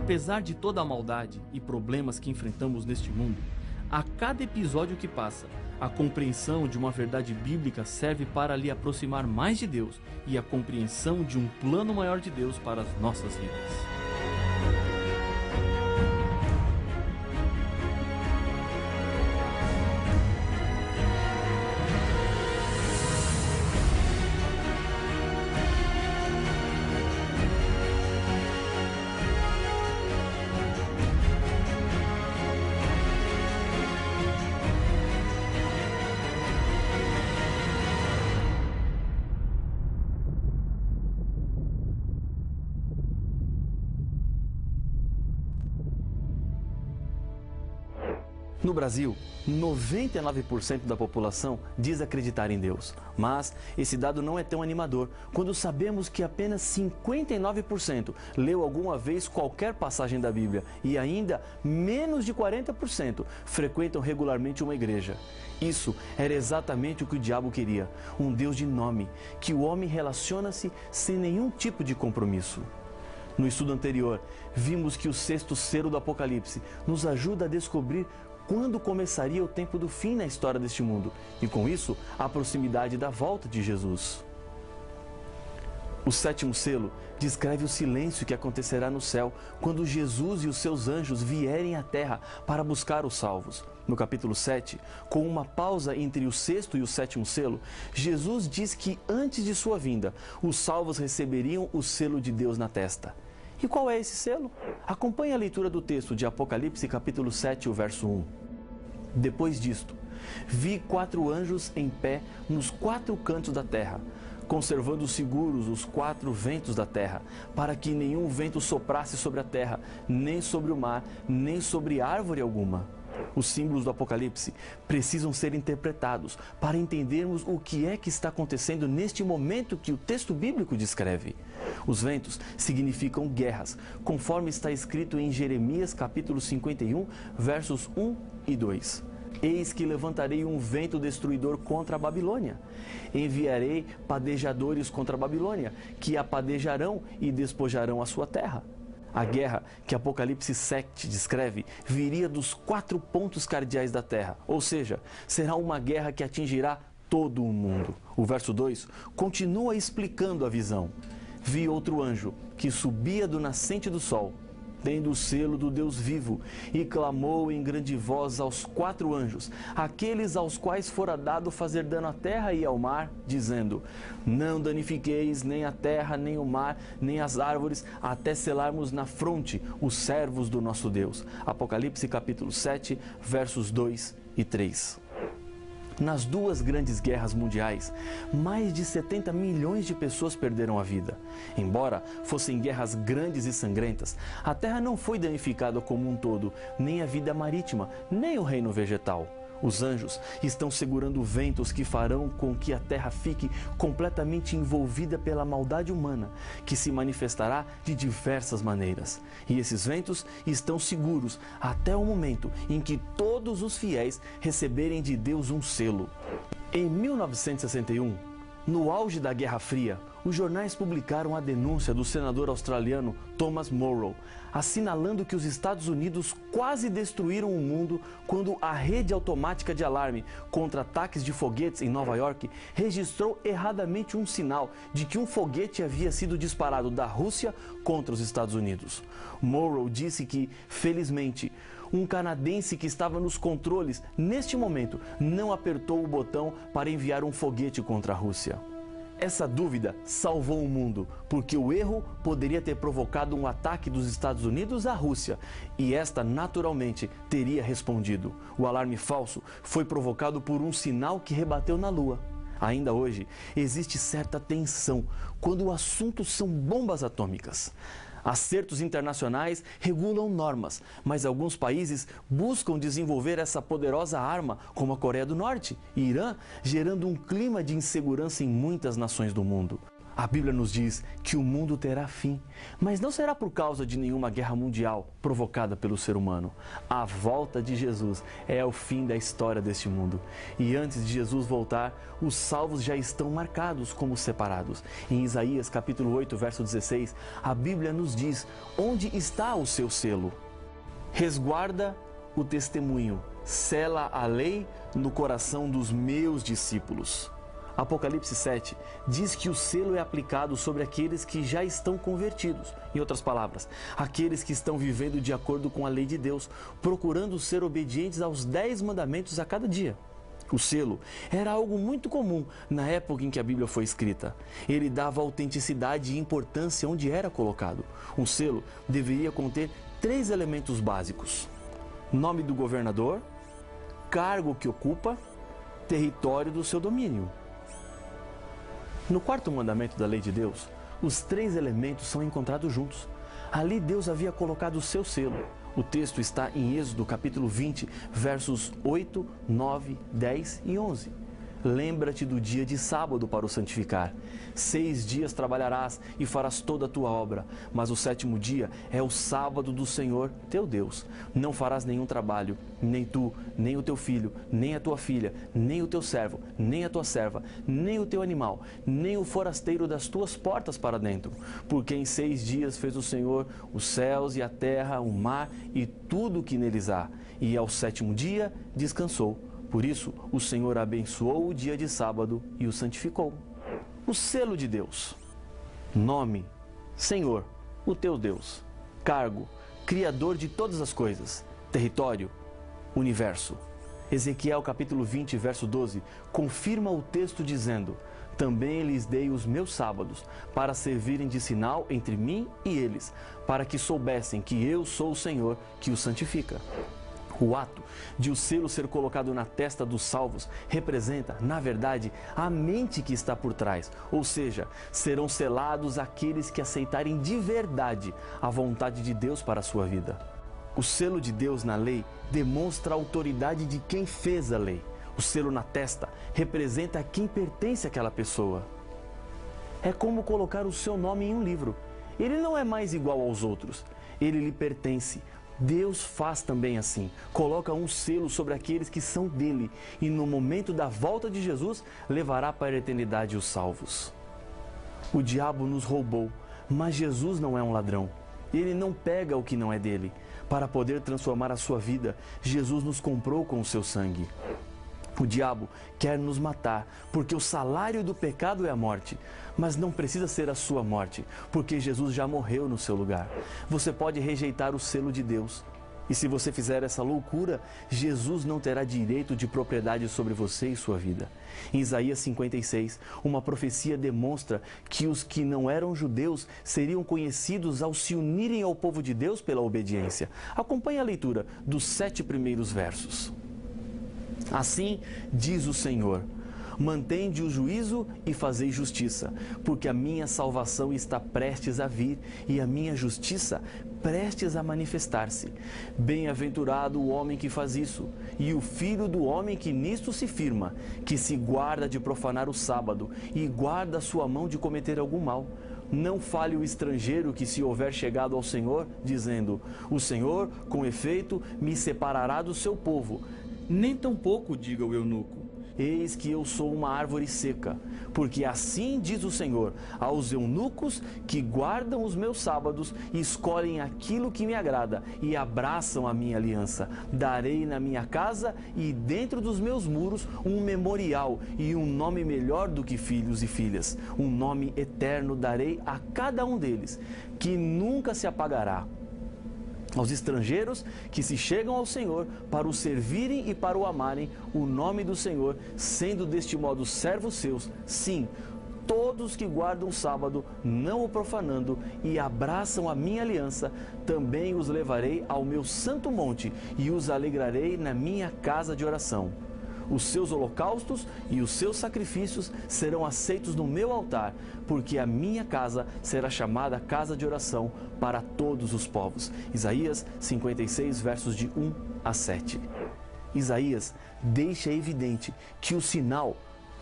Apesar de toda a maldade e problemas que enfrentamos neste mundo, a cada episódio que passa, a compreensão de uma verdade bíblica serve para lhe aproximar mais de Deus e a compreensão de um plano maior de Deus para as nossas vidas. No Brasil, 99% da população diz acreditar em Deus. Mas esse dado não é tão animador quando sabemos que apenas 59% leu alguma vez qualquer passagem da Bíblia e ainda menos de 40% frequentam regularmente uma igreja. Isso era exatamente o que o diabo queria, um Deus de nome, que o homem relaciona-se sem nenhum tipo de compromisso. No estudo anterior, vimos que o sexto selo do Apocalipse nos ajuda a descobrir quando começaria o tempo do fim na história deste mundo, e com isso, a proximidade da volta de Jesus. O sétimo selo descreve o silêncio que acontecerá no céu quando Jesus e os seus anjos vierem à terra para buscar os salvos. No capítulo 7, com uma pausa entre o sexto e o sétimo selo, Jesus diz que antes de sua vinda, os salvos receberiam o selo de Deus na testa. E qual é esse selo? Acompanhe a leitura do texto de Apocalipse capítulo 7, o verso 1. Depois disto, vi 4 anjos em pé nos 4 cantos da terra, conservando seguros os 4 ventos da terra, para que nenhum vento soprasse sobre a terra, nem sobre o mar, nem sobre árvore alguma. Os símbolos do Apocalipse precisam ser interpretados para entendermos o que é que está acontecendo neste momento que o texto bíblico descreve. Os ventos significam guerras, conforme está escrito em Jeremias capítulo 51, versos 1 e 2. Eis que levantarei um vento destruidor contra a Babilônia. Enviarei padejadores contra a Babilônia, que a padejarão e despojarão a sua terra. A guerra que Apocalipse 7 descreve viria dos 4 pontos cardeais da terra, ou seja, será uma guerra que atingirá todo o mundo. O verso 2 continua explicando a visão. Vi outro anjo que subia do nascente do sol, tendo o selo do Deus vivo, e clamou em grande voz aos 4 anjos, aqueles aos quais fora dado fazer dano à terra e ao mar, dizendo: não danifiqueis nem a terra, nem o mar, nem as árvores, até selarmos na fronte os servos do nosso Deus. Apocalipse capítulo 7, versos 2 e 3. Nas 2 grandes guerras mundiais, mais de 70 milhões de pessoas perderam a vida. Embora fossem guerras grandes e sangrentas, a terra não foi danificada como um todo, nem a vida marítima, nem o reino vegetal. Os anjos estão segurando ventos que farão com que a terra fique completamente envolvida pela maldade humana, que se manifestará de diversas maneiras. E esses ventos estão seguros até o momento em que todos os fiéis receberem de Deus um selo. Em 1961, no auge da Guerra Fria, os jornais publicaram a denúncia do senador australiano Thomas Morrow, assinalando que os Estados Unidos quase destruíram o mundo quando a rede automática de alarme contra ataques de foguetes em Nova York registrou erradamente um sinal de que um foguete havia sido disparado da Rússia contra os Estados Unidos. Morrow disse que, felizmente, um canadense que estava nos controles, neste momento, não apertou o botão para enviar um foguete contra a Rússia. Essa dúvida salvou o mundo, porque o erro poderia ter provocado um ataque dos Estados Unidos à Rússia, e esta naturalmente teria respondido. O alarme falso foi provocado por um sinal que rebateu na Lua. Ainda hoje, existe certa tensão quando o assunto são bombas atômicas. Acertos internacionais regulam normas, mas alguns países buscam desenvolver essa poderosa arma, como a Coreia do Norte e Irã, gerando um clima de insegurança em muitas nações do mundo. A Bíblia nos diz que o mundo terá fim, mas não será por causa de nenhuma guerra mundial provocada pelo ser humano. A volta de Jesus é o fim da história deste mundo. E antes de Jesus voltar, os salvos já estão marcados como separados. Em Isaías capítulo 8, verso 16, a Bíblia nos diz onde está o seu selo. Resguarda o testemunho, sela a lei no coração dos meus discípulos. Apocalipse 7 diz que o selo é aplicado sobre aqueles que já estão convertidos. Em outras palavras, aqueles que estão vivendo de acordo com a lei de Deus, procurando ser obedientes aos 10 mandamentos a cada dia. O selo era algo muito comum na época em que a Bíblia foi escrita. Ele dava autenticidade e importância onde era colocado. Um selo deveria conter 3 elementos básicos: nome do governador, cargo que ocupa, território do seu domínio. No 4º mandamento da lei de Deus, os 3 elementos são encontrados juntos. Ali Deus havia colocado o seu selo. O texto está em Êxodo capítulo 20, versos 8, 9, 10 e 11. Lembra-te do dia de sábado para o santificar. 6 dias trabalharás e farás toda a tua obra, mas o 7º dia é o sábado do Senhor teu Deus. Não farás nenhum trabalho, nem tu, nem o teu filho, nem a tua filha, nem o teu servo, nem a tua serva, nem o teu animal, nem o forasteiro das tuas portas para dentro. Porque em 6 dias fez o Senhor os céus e a terra, o mar e tudo o que neles há. E ao 7º dia descansou. Por isso, o Senhor abençoou o dia de sábado e o santificou. O selo de Deus. Nome: Senhor, o teu Deus. Cargo: Criador de todas as coisas. Território: Universo. Ezequiel capítulo 20, verso 12, confirma o texto dizendo: também lhes dei os meus sábados, para servirem de sinal entre mim e eles, para que soubessem que eu sou o Senhor que os santifica. O ato de o selo ser colocado na testa dos salvos representa, na verdade, a mente que está por trás. Ou seja, serão selados aqueles que aceitarem de verdade a vontade de Deus para a sua vida. O selo de Deus na lei demonstra a autoridade de quem fez a lei. O selo na testa representa a quem pertence àquela pessoa. É como colocar o seu nome em um livro. Ele não é mais igual aos outros. Ele lhe pertence. Deus faz também assim, coloca um selo sobre aqueles que são dele e no momento da volta de Jesus levará para a eternidade os salvos. O diabo nos roubou, mas Jesus não é um ladrão. Ele não pega o que não é dele. Para poder transformar a sua vida, Jesus nos comprou com o seu sangue. O diabo quer nos matar, porque o salário do pecado é a morte. Mas não precisa ser a sua morte, porque Jesus já morreu no seu lugar. Você pode rejeitar o selo de Deus. E se você fizer essa loucura, Jesus não terá direito de propriedade sobre você e sua vida. Em Isaías 56, uma profecia demonstra que os que não eram judeus seriam conhecidos ao se unirem ao povo de Deus pela obediência. Acompanhe a leitura dos 7 primeiros versos. Assim diz o Senhor: mantende o juízo e fazei justiça, porque a minha salvação está prestes a vir e a minha justiça prestes a manifestar-se. Bem-aventurado o homem que faz isso, e o filho do homem que nisto se firma, que se guarda de profanar o sábado e guarda a sua mão de cometer algum mal. Não fale o estrangeiro que se houver chegado ao Senhor, dizendo: o Senhor, com efeito, me separará do seu povo. Nem tampouco diga o eunuco: eis que eu sou uma árvore seca, porque assim diz o Senhor aos eunucos que guardam os meus sábados e escolhem aquilo que me agrada e abraçam a minha aliança. Darei na minha casa e dentro dos meus muros um memorial e um nome melhor do que filhos e filhas. Um nome eterno darei a cada um deles, que nunca se apagará. Aos estrangeiros que se chegam ao Senhor para o servirem e para o amarem, o nome do Senhor, sendo deste modo servos seus, sim, todos que guardam o sábado, não o profanando, e abraçam a minha aliança, também os levarei ao meu santo monte e os alegrarei na minha casa de oração. Os seus holocaustos e os seus sacrifícios serão aceitos no meu altar, porque a minha casa será chamada casa de oração para todos os povos. Isaías 56, versos de 1 a 7. Isaías deixa evidente que o sinal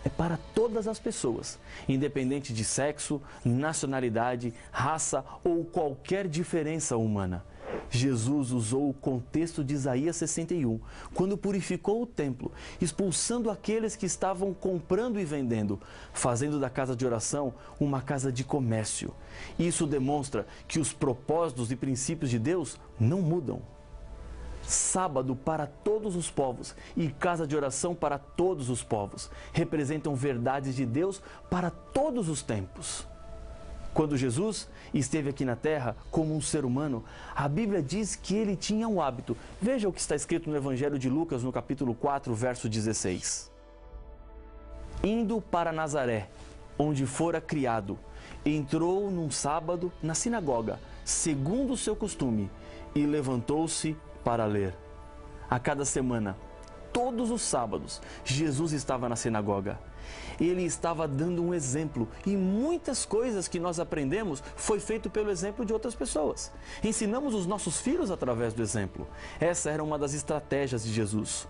é para todas as pessoas, independente de sexo, nacionalidade, raça ou qualquer diferença humana. Jesus usou o contexto de Isaías 61, quando purificou o templo, expulsando aqueles que estavam comprando e vendendo, fazendo da casa de oração uma casa de comércio. Isso demonstra que os propósitos e princípios de Deus não mudam. Sábado para todos os povos e casa de oração para todos os povos representam verdades de Deus para todos os tempos. Quando Jesus esteve aqui na terra como um ser humano, a Bíblia diz que ele tinha um hábito. Veja o que está escrito no Evangelho de Lucas, no capítulo 4, verso 16. Indo para Nazaré, onde fora criado, entrou num sábado na sinagoga, segundo o seu costume, e levantou-se para ler. A cada semana, todos os sábados, Jesus estava na sinagoga. Ele estava dando um exemplo e muitas coisas que nós aprendemos foi feito pelo exemplo de outras pessoas. Ensinamos os nossos filhos através do exemplo. Essa era uma das estratégias de Jesus.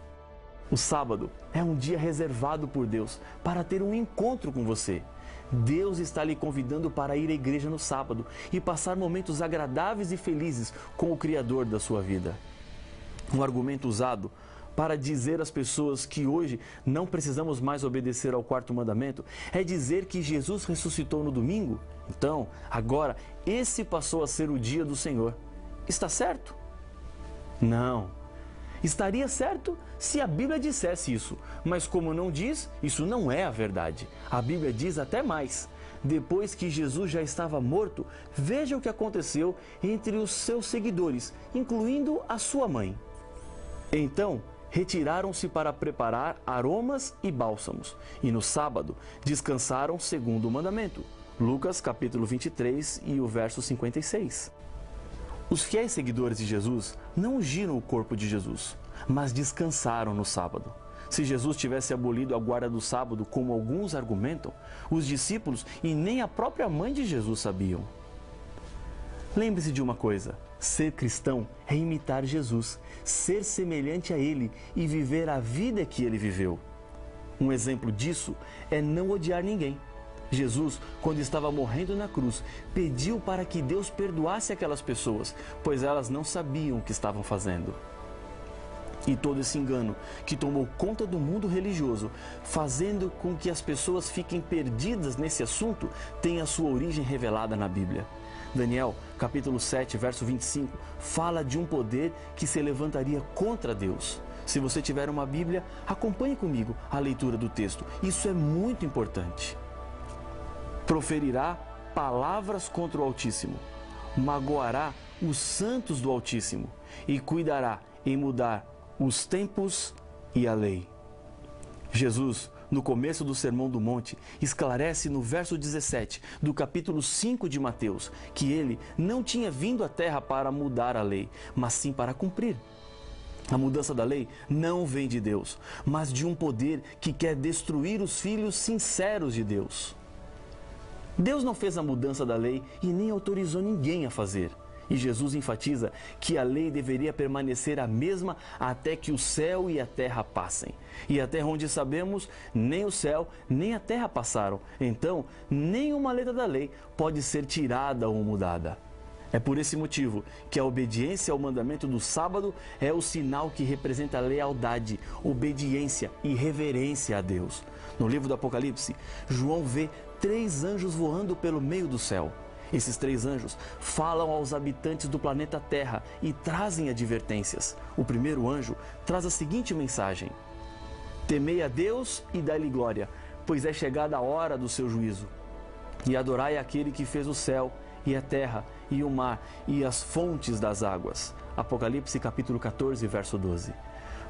O sábado é um dia reservado por Deus para ter um encontro com você. Deus está lhe convidando para ir à igreja no sábado e passar momentos agradáveis e felizes com o Criador da sua vida. Um argumento usado para dizer às pessoas que hoje não precisamos mais obedecer ao quarto mandamento é dizer que Jesus ressuscitou no domingo. Então, agora, esse passou a ser o dia do Senhor. Está certo? Não. Estaria certo se a Bíblia dissesse isso, mas como não diz, isso não é a verdade. A Bíblia diz até mais. Depois que Jesus já estava morto, veja o que aconteceu entre os seus seguidores, incluindo a sua mãe. Então, retiraram-se para preparar aromas e bálsamos, e no sábado descansaram segundo o mandamento. Lucas capítulo 23 e o verso 56. Os fiéis seguidores de Jesus não ungiram o corpo de Jesus, mas descansaram no sábado. Se Jesus tivesse abolido a guarda do sábado, como alguns argumentam, os discípulos e nem a própria mãe de Jesus sabiam. Lembre-se de uma coisa: ser cristão é imitar Jesus, ser semelhante a Ele e viver a vida que Ele viveu. Um exemplo disso é não odiar ninguém. Jesus, quando estava morrendo na cruz, pediu para que Deus perdoasse aquelas pessoas, pois elas não sabiam o que estavam fazendo. E todo esse engano que tomou conta do mundo religioso, fazendo com que as pessoas fiquem perdidas nesse assunto, tem a sua origem revelada na Bíblia. Daniel, capítulo 7, verso 25, fala de um poder que se levantaria contra Deus. Se você tiver uma Bíblia, acompanhe comigo a leitura do texto. Isso é muito importante. Proferirá palavras contra o Altíssimo, magoará os santos do Altíssimo e cuidará em mudar os tempos e a lei. Jesus, no começo do Sermão do Monte, esclarece no verso 17 do capítulo 5 de Mateus que ele não tinha vindo à terra para mudar a lei, mas sim para cumprir. A mudança da lei não vem de Deus, mas de um poder que quer destruir os filhos sinceros de Deus. Deus não fez a mudança da lei e nem autorizou ninguém a fazer. E Jesus enfatiza que a lei deveria permanecer a mesma até que o céu e a terra passem. E até onde sabemos, nem o céu nem a terra passaram. Então, nenhuma letra da lei pode ser tirada ou mudada. É por esse motivo que a obediência ao mandamento do sábado é o sinal que representa lealdade, obediência e reverência a Deus. No livro do Apocalipse, João vê 3 anjos voando pelo meio do céu. Esses 3 anjos falam aos habitantes do planeta Terra e trazem advertências. O primeiro anjo traz a seguinte mensagem: temei a Deus e dai-lhe glória, pois é chegada a hora do seu juízo. E adorai aquele que fez o céu e a terra e o mar e as fontes das águas. Apocalipse capítulo 14, verso 12.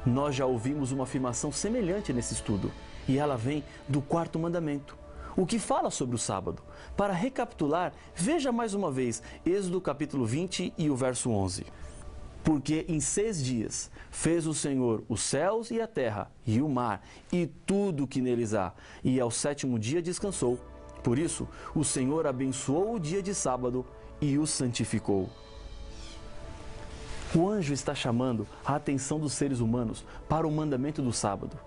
Nós já ouvimos uma afirmação semelhante nesse estudo, e ela vem do 4º mandamento, o que fala sobre o sábado. Para recapitular, veja mais uma vez Êxodo capítulo 20 e o verso 11. Porque em 6 dias fez o Senhor os céus e a terra e o mar e tudo o que neles há, e ao 7º dia descansou. Por isso, o Senhor abençoou o dia de sábado e o santificou. O anjo está chamando a atenção dos seres humanos para o mandamento do sábado.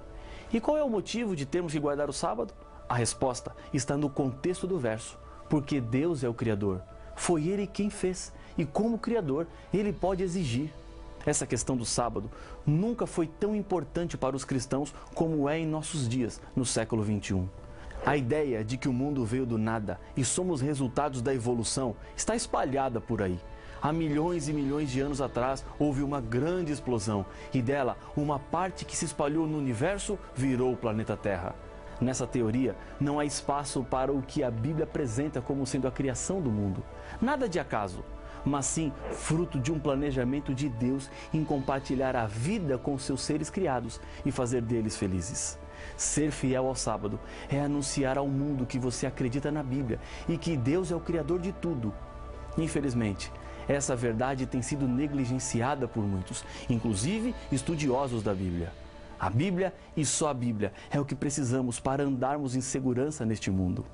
E qual é o motivo de termos que guardar o sábado? A resposta está no contexto do verso. Porque Deus é o Criador. Foi Ele quem fez. E como Criador, Ele pode exigir. Essa questão do sábado nunca foi tão importante para os cristãos como é em nossos dias, no século XXI. A ideia de que o mundo veio do nada e somos resultados da evolução está espalhada por aí. Há milhões e milhões de anos atrás houve uma grande explosão e dela uma parte que se espalhou no universo virou o planeta Terra. Nessa teoria não há espaço para o que a Bíblia apresenta como sendo a criação do mundo. Nada de acaso, mas sim fruto de um planejamento de Deus em compartilhar a vida com seus seres criados e fazer deles felizes. Ser fiel ao sábado é anunciar ao mundo que você acredita na Bíblia e que Deus é o Criador de tudo. Infelizmente, essa verdade tem sido negligenciada por muitos, inclusive estudiosos da Bíblia. A Bíblia e só a Bíblia é o que precisamos para andarmos em segurança neste mundo.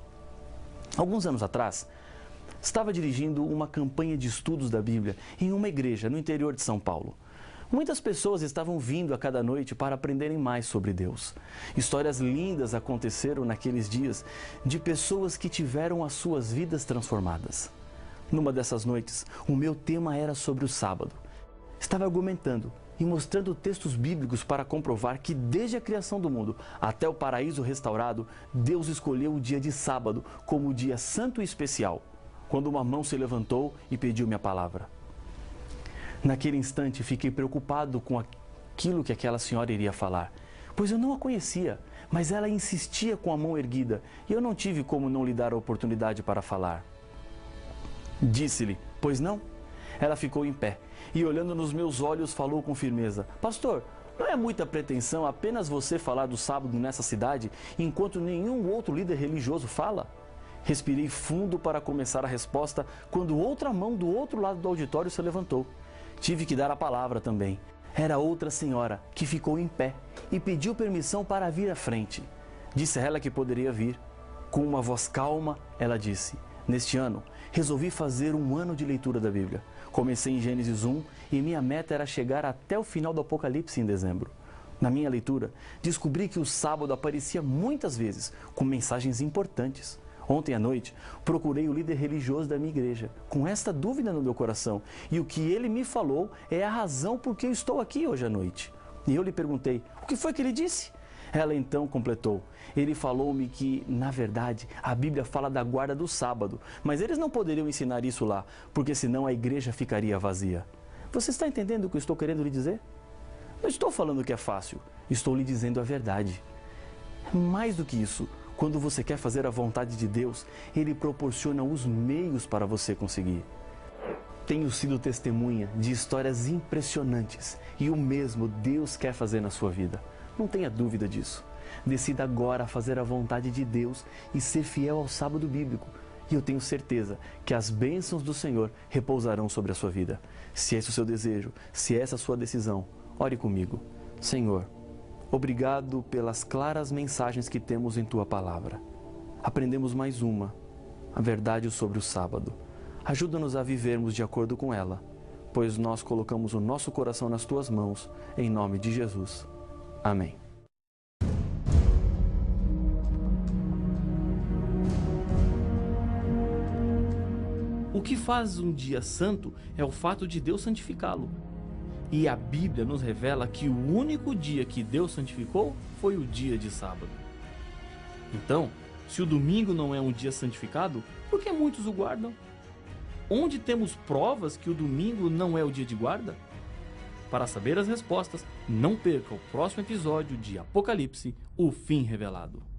Alguns anos atrás, estava dirigindo uma campanha de estudos da Bíblia em uma igreja no interior de São Paulo. Muitas pessoas estavam vindo a cada noite para aprenderem mais sobre Deus. Histórias lindas aconteceram naqueles dias de pessoas que tiveram as suas vidas transformadas. Numa dessas noites, o meu tema era sobre o sábado. Estava argumentando e mostrando textos bíblicos para comprovar que desde a criação do mundo até o paraíso restaurado, Deus escolheu o dia de sábado como o dia santo e especial, quando uma mão se levantou e pediu minha palavra. Naquele instante, fiquei preocupado com aquilo que aquela senhora iria falar, pois eu não a conhecia, mas ela insistia com a mão erguida e eu não tive como não lhe dar a oportunidade para falar. Disse-lhe, pois não? Ela ficou em pé e, olhando nos meus olhos, falou com firmeza, pastor, não é muita pretensão apenas você falar do sábado nessa cidade, enquanto nenhum outro líder religioso fala? Respirei fundo para começar a resposta, quando outra mão do outro lado do auditório se levantou. Tive que dar a palavra também. Era outra senhora que ficou em pé e pediu permissão para vir à frente. Disse a ela que poderia vir. Com uma voz calma, ela disse, neste ano, resolvi fazer um ano de leitura da Bíblia. Comecei em Gênesis 1 e minha meta era chegar até o final do Apocalipse em dezembro. Na minha leitura, descobri que o sábado aparecia muitas vezes com mensagens importantes. Ontem à noite, procurei o líder religioso da minha igreja, com esta dúvida no meu coração, e o que ele me falou é a razão por que eu estou aqui hoje à noite. E eu lhe perguntei, o que foi que ele disse? Ela então completou, ele falou-me que, na verdade, a Bíblia fala da guarda do sábado, mas eles não poderiam ensinar isso lá, porque senão a igreja ficaria vazia. Você está entendendo o que eu estou querendo lhe dizer? Não estou falando que é fácil, estou lhe dizendo a verdade. Mais do que isso, quando você quer fazer a vontade de Deus, Ele proporciona os meios para você conseguir. Tenho sido testemunha de histórias impressionantes e o mesmo Deus quer fazer na sua vida. Não tenha dúvida disso. Decida agora fazer a vontade de Deus e ser fiel ao sábado bíblico. E eu tenho certeza que as bênçãos do Senhor repousarão sobre a sua vida. Se esse é o seu desejo, se essa é a sua decisão, ore comigo. Senhor, obrigado pelas claras mensagens que temos em Tua Palavra. Aprendemos mais uma, a verdade sobre o sábado. Ajuda-nos a vivermos de acordo com ela, pois nós colocamos o nosso coração nas Tuas mãos, em nome de Jesus. Amém. O que faz um dia santo é o fato de Deus santificá-lo. E a Bíblia nos revela que o único dia que Deus santificou foi o dia de sábado. Então, se o domingo não é um dia santificado, por que muitos o guardam? Onde temos provas que o domingo não é o dia de guarda? Para saber as respostas, não perca o próximo episódio de Apocalipse, o fim revelado.